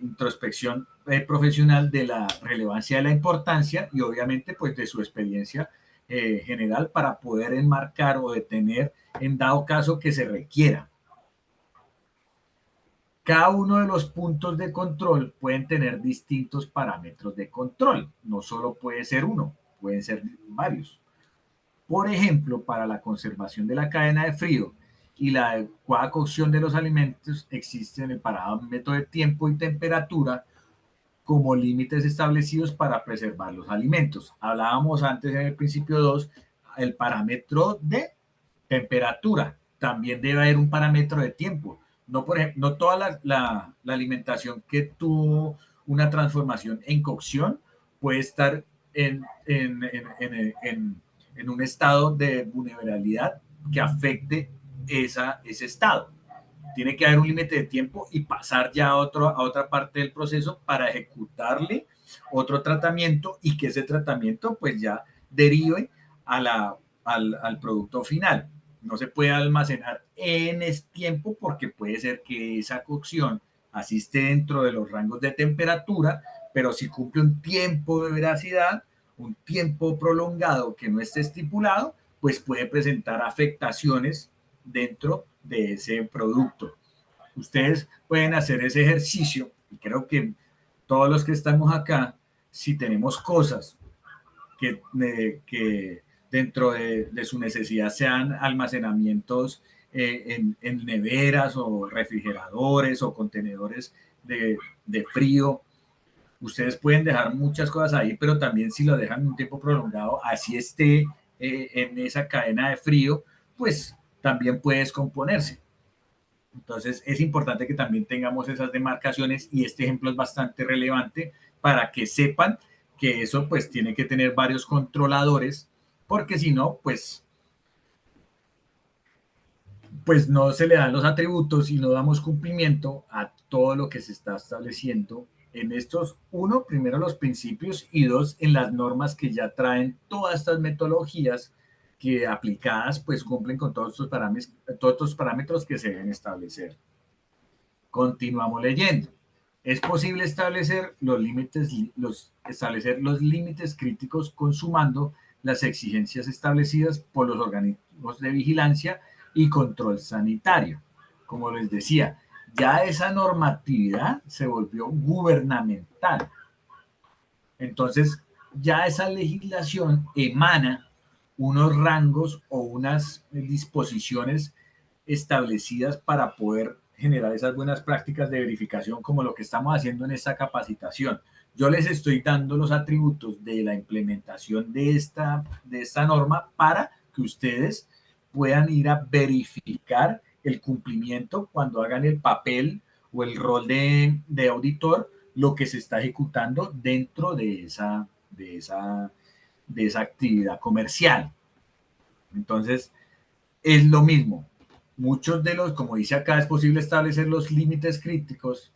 introspección profesional, de la relevancia de la importancia y obviamente pues de su experiencia general para poder enmarcar o detener en dado caso que se requiera. Cada uno de los puntos de control pueden tener distintos parámetros de control. No solo puede ser uno, pueden ser varios. Por ejemplo, para la conservación de la cadena de frío y la adecuada cocción de los alimentos, existen el parámetro de tiempo y temperatura como límites establecidos para preservar los alimentos. Hablábamos antes en el principio 2, el parámetro de temperatura. También debe haber un parámetro de tiempo. No, por ejemplo, no toda la alimentación que tuvo una transformación en cocción puede estar en un estado de vulnerabilidad que afecte ese estado. Tiene que haber un límite de tiempo y pasar ya a otra parte del proceso para ejecutarle otro tratamiento y que ese tratamiento pues ya derive al producto final. No se puede almacenar en ese tiempo porque puede ser que esa cocción asiste dentro de los rangos de temperatura, pero si cumple un tiempo de veracidad, un tiempo prolongado que no esté estipulado, pues puede presentar afectaciones dentro de ese producto. Ustedes pueden hacer ese ejercicio y creo que todos los que estamos acá, si tenemos cosas que dentro de su necesidad sean almacenamientos en neveras o refrigeradores o contenedores de frío, ustedes pueden dejar muchas cosas ahí, pero también si lo dejan un tiempo prolongado, así esté en esa cadena de frío, pues también puede descomponerse. Entonces es importante que también tengamos esas demarcaciones y este ejemplo es bastante relevante para que sepan que eso pues tiene que tener varios controladores porque si no pues no se le dan los atributos y no damos cumplimiento a todo lo que se está estableciendo en estos, uno, primero los principios y dos, en las normas que ya traen todas estas metodologías que aplicadas pues cumplen con todos estos parámetros que se deben establecer. Continuamos leyendo. Es posible establecer los límites críticos consumando las exigencias establecidas por los organismos de vigilancia y control sanitario. Como les decía, ya esa normatividad se volvió gubernamental. Entonces, ya esa legislación emana unos rangos o unas disposiciones establecidas para poder generar esas buenas prácticas de verificación como lo que estamos haciendo en esta capacitación. Yo les estoy dando los atributos de la implementación de esta norma para que ustedes puedan ir a verificar el cumplimiento cuando hagan el papel o el rol de auditor, lo que se está ejecutando dentro de esa actividad comercial. Entonces, es lo mismo. Muchos de los, como dice acá, es posible establecer los límites críticos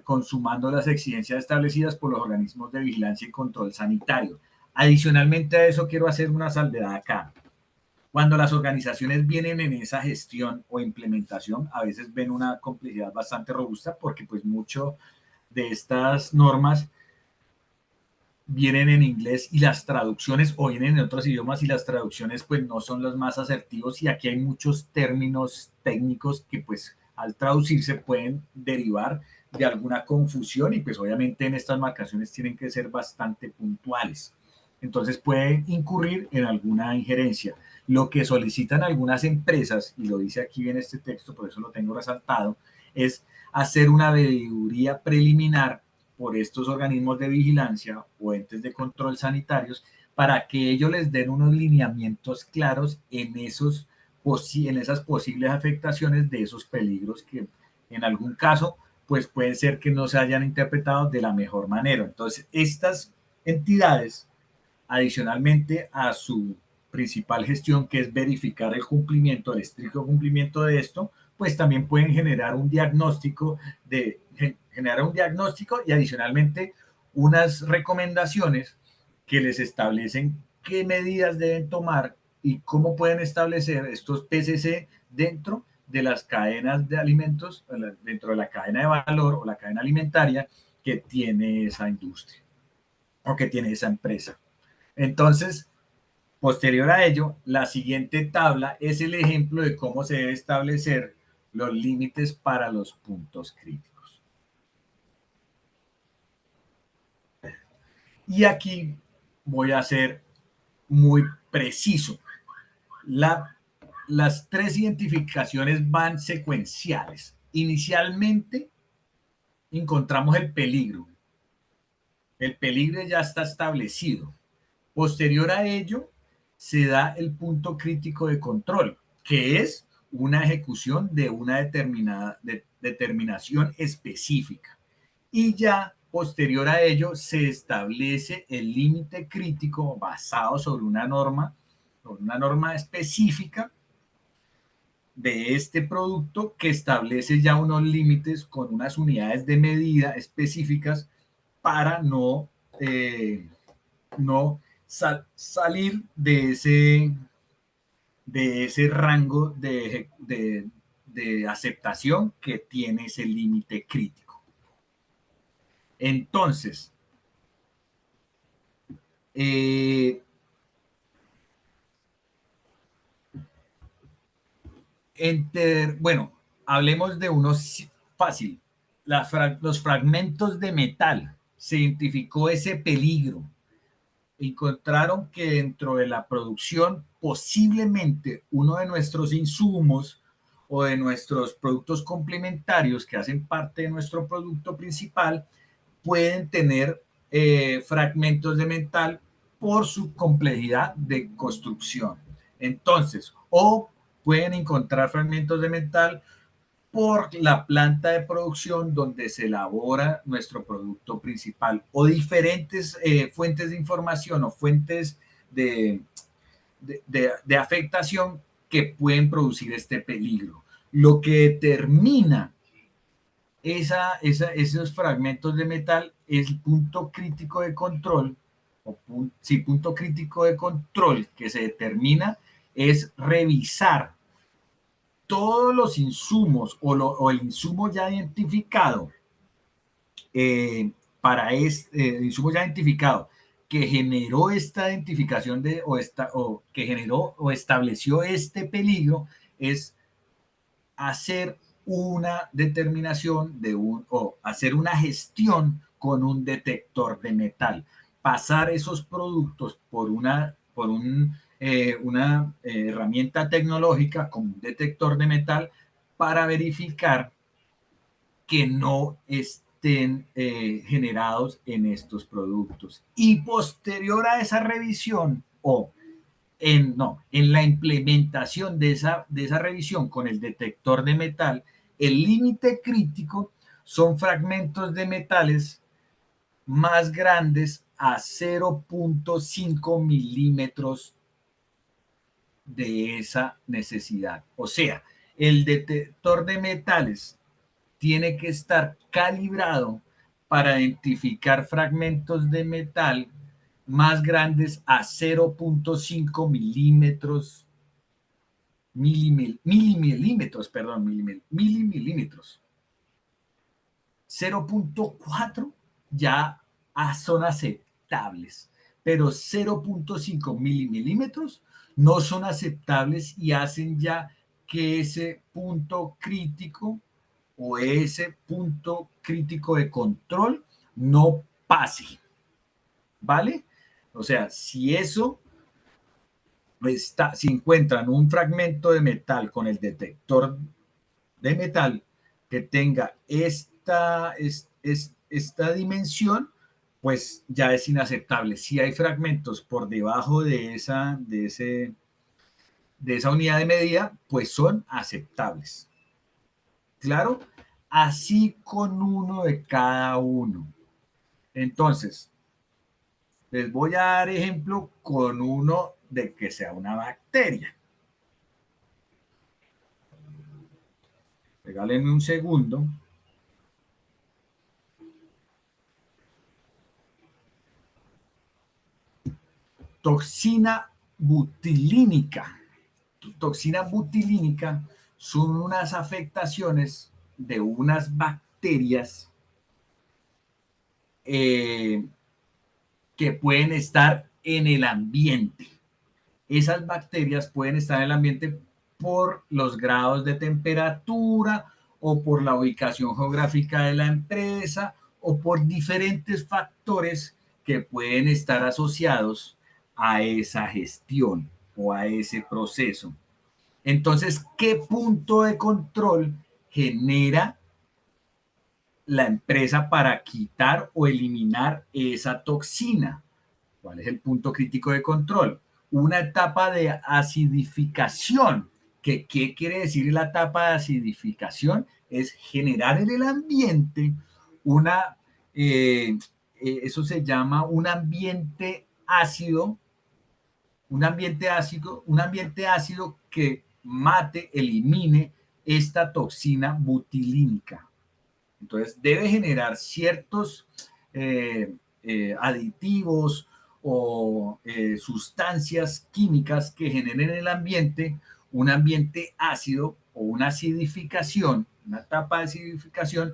consumando las exigencias establecidas por los organismos de vigilancia y control sanitario. Adicionalmente a eso, quiero hacer una salvedad acá. Cuando las organizaciones vienen en esa gestión o implementación, a veces ven una complejidad bastante robusta porque pues mucho de estas normas vienen en inglés y las traducciones, o vienen en otros idiomas y las traducciones pues no son los más asertivos, y aquí hay muchos términos técnicos que pues al traducirse pueden derivar de alguna confusión, y pues obviamente en estas marcaciones tienen que ser bastante puntuales. Entonces pueden incurrir en alguna injerencia. Lo que solicitan algunas empresas, y lo dice aquí en este texto, por eso lo tengo resaltado, es hacer una veeduría preliminar por estos organismos de vigilancia o entes de control sanitarios, para que ellos les den unos lineamientos claros en esas posibles afectaciones de esos peligros que en algún caso pues pueden ser que no se hayan interpretado de la mejor manera. Entonces, estas entidades, adicionalmente a su principal gestión, que es verificar el cumplimiento, el estricto cumplimiento de esto, pues también pueden generar un diagnóstico y adicionalmente unas recomendaciones que les establecen qué medidas deben tomar y cómo pueden establecer estos PCC dentro de las cadenas de alimentos, dentro de la cadena de valor o la cadena alimentaria que tiene esa industria o que tiene esa empresa. Entonces, posterior a ello, la siguiente tabla es el ejemplo de cómo se debe establecer los límites para los puntos críticos. Y aquí voy a ser muy preciso. Las tres identificaciones van secuenciales. Inicialmente encontramos el peligro. El peligro ya está establecido. Posterior a ello, se da el punto crítico de control, que es una ejecución de una determinación específica. Y ya posterior a ello se establece el límite crítico basado sobre una norma específica de este producto, que establece ya unos límites con unas unidades de medida específicas para no salir de ese rango de aceptación que tiene ese límite crítico. Entonces, bueno, hablemos de unos fácil. Los fragmentos de metal. Se identificó ese peligro. Encontraron que dentro de la producción, posiblemente uno de nuestros insumos o de nuestros productos complementarios que hacen parte de nuestro producto principal pueden tener fragmentos de metal por su complejidad de construcción. Entonces, o pueden encontrar fragmentos de metal por la planta de producción donde se elabora nuestro producto principal, o diferentes fuentes de información o fuentes de afectación que pueden producir este peligro. Lo que determina esos fragmentos de metal es el punto crítico de control, punto crítico de control que se determina es revisar todos los insumos o el insumo ya identificado el insumo ya identificado que generó esta identificación o que generó o estableció este peligro, es hacer una determinación o hacer una gestión con un detector de metal, pasar esos productos una herramienta tecnológica como un detector de metal para verificar que no estén generados en estos productos. Y posterior a esa revisión en la implementación de esa revisión con el detector de metal, el límite crítico son fragmentos de metales más grandes a 0.5 milímetros de esa necesidad. O sea, el detector de metales tiene que estar calibrado para identificar fragmentos de metal más grandes a 0.5 milimilímetros. 0.4 ya a zona aceptables, pero 0.5 milímetros no son aceptables y hacen ya que ese punto crítico o ese punto crítico de control no pase, ¿vale? O sea, si eso está, si encuentran un fragmento de metal con el detector de metal que tenga esta dimensión, pues ya es inaceptable. Si hay fragmentos por debajo de esa unidad de medida, pues son aceptables. ¿Claro? Así con uno de cada uno. Entonces, les voy a dar ejemplo con uno de que sea una bacteria. Regálenme un segundo. Toxina butilínica. Toxina butilínica son unas afectaciones de unas bacterias que pueden estar en el ambiente. Esas bacterias pueden estar en el ambiente por los grados de temperatura o por la ubicación geográfica de la empresa o por diferentes factores que pueden estar asociados a esa gestión o a ese proceso. Entonces, ¿qué punto de control genera la empresa para quitar o eliminar esa toxina? ¿Cuál es el punto crítico de control? Una etapa de acidificación. ¿Qué quiere decir la etapa de acidificación? Es generar en el ambiente una, eso se llama un ambiente ácido que mate, elimine esta toxina butilínica. Entonces debe generar ciertos aditivos o sustancias químicas que generen en el ambiente un ambiente ácido o una acidificación, una etapa de acidificación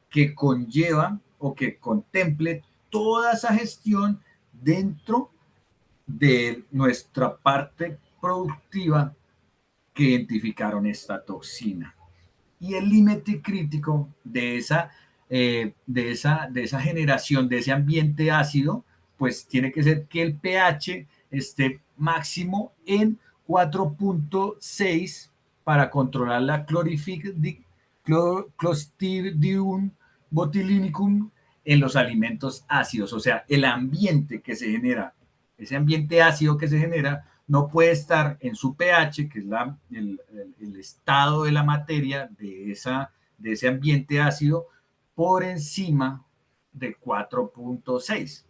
que conlleva o que contemple toda esa gestión dentro de nuestra parte productiva que identificaron esta toxina. Y el límite crítico de esa generación, de ese ambiente ácido, pues tiene que ser que el pH esté máximo en 4.6 para controlar la Clostridium botulinicum en los alimentos ácidos. O sea, el ambiente que se genera, ese ambiente ácido que se genera, no puede estar en su pH, que es el estado de la materia de ese ambiente ácido, por encima de 4.6.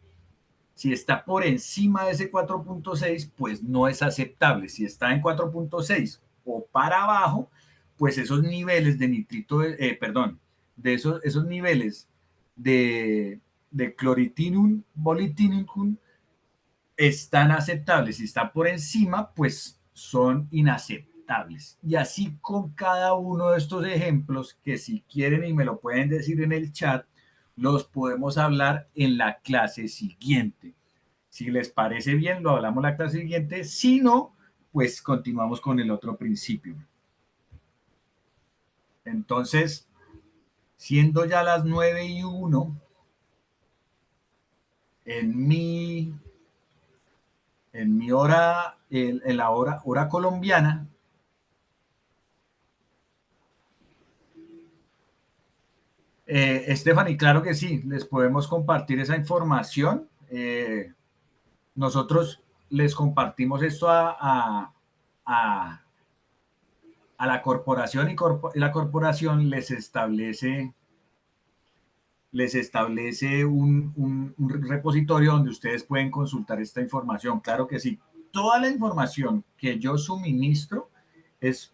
Si está por encima de ese 4.6, pues no es aceptable. Si está en 4.6 o para abajo, pues esos niveles de nitrito, perdón, de esos niveles de cloritinum, bolitinicum, están aceptables. Si está por encima, pues son inaceptables. Y así con cada uno de estos ejemplos, que si quieren y me lo pueden decir en el chat, los podemos hablar en la clase siguiente. Si les parece bien, lo hablamos la clase siguiente. Si no, pues continuamos con el otro principio. Entonces, siendo ya las 9:01, en mi hora, en la hora colombiana, Stephanie, claro que sí, les podemos compartir esa información. Nosotros les compartimos esto a, a la corporación y la corporación les establece un repositorio donde ustedes pueden consultar esta información. Claro que sí. Toda la información que yo suministro es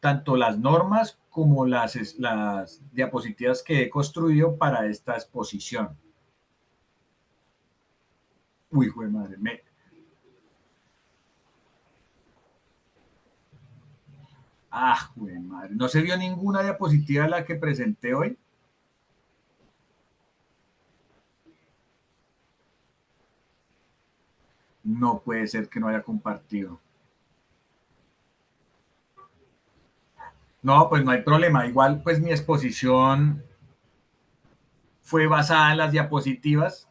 tanto las normas como las diapositivas que he construido para esta exposición. Uy, güey, madre. Güey, madre. ¿No se vio ninguna diapositiva de la que presenté hoy? No puede ser que no haya compartido. No, pues no hay problema. Igual, pues mi exposición fue basada en las diapositivas,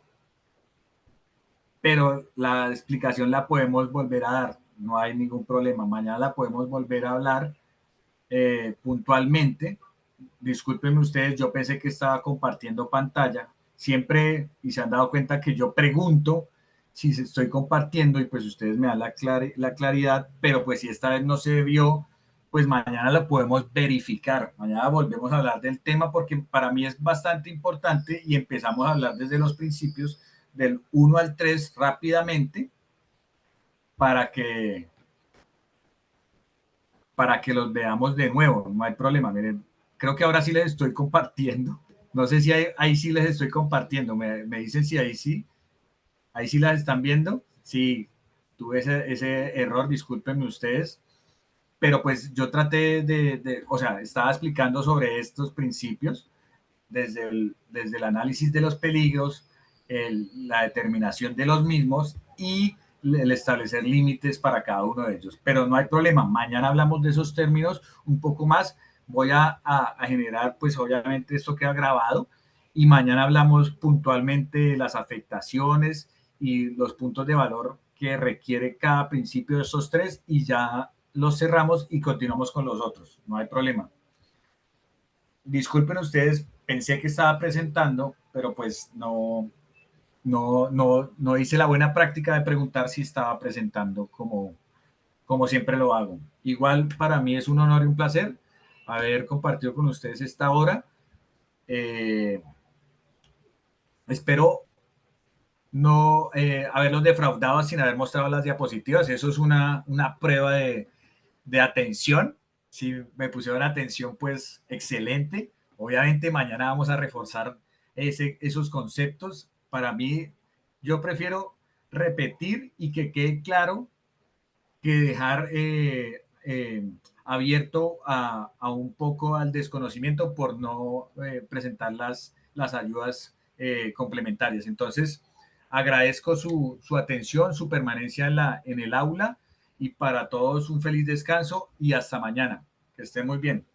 pero la explicación la podemos volver a dar. No hay ningún problema. Mañana la podemos volver a hablar puntualmente. Discúlpenme ustedes, yo pensé que estaba compartiendo pantalla. Siempre, y se han dado cuenta que yo pregunto si estoy compartiendo y pues ustedes me dan la claridad, pero pues si esta vez no se vio, pues mañana lo podemos verificar. Mañana volvemos a hablar del tema porque para mí es bastante importante y empezamos a hablar desde los principios del 1 al 3 rápidamente para que, para que los veamos de nuevo. No hay problema. Miren, creo que ahora sí les estoy compartiendo. No sé si ahí sí les estoy compartiendo. Me dicen si ahí sí las están viendo. Sí, tuve ese error, discúlpenme ustedes. Pero pues yo traté o sea, estaba explicando sobre estos principios desde el análisis de los peligros, la determinación de los mismos y el establecer límites para cada uno de ellos. Pero no hay problema, mañana hablamos de esos términos un poco más. Voy a generar, pues obviamente esto queda grabado y mañana hablamos puntualmente de las afectaciones y los puntos de valor que requiere cada principio de estos tres y ya los cerramos y continuamos con los otros. No hay problema. Disculpen ustedes, pensé que estaba presentando, pero pues no hice la buena práctica de preguntar si estaba presentando como siempre lo hago. Igual para mí es un honor y un placer haber compartido con ustedes esta hora. Eh, Espero no haberlos defraudado sin haber mostrado las diapositivas. Eso es una prueba de atención. Si me pusieron atención, pues excelente. Obviamente mañana vamos a reforzar esos conceptos. Para mí, yo prefiero repetir y que quede claro que dejar abierto un poco al desconocimiento por no presentar las ayudas complementarias. Entonces, agradezco su atención, su permanencia en el aula y para todos un feliz descanso y hasta mañana. Que estén muy bien.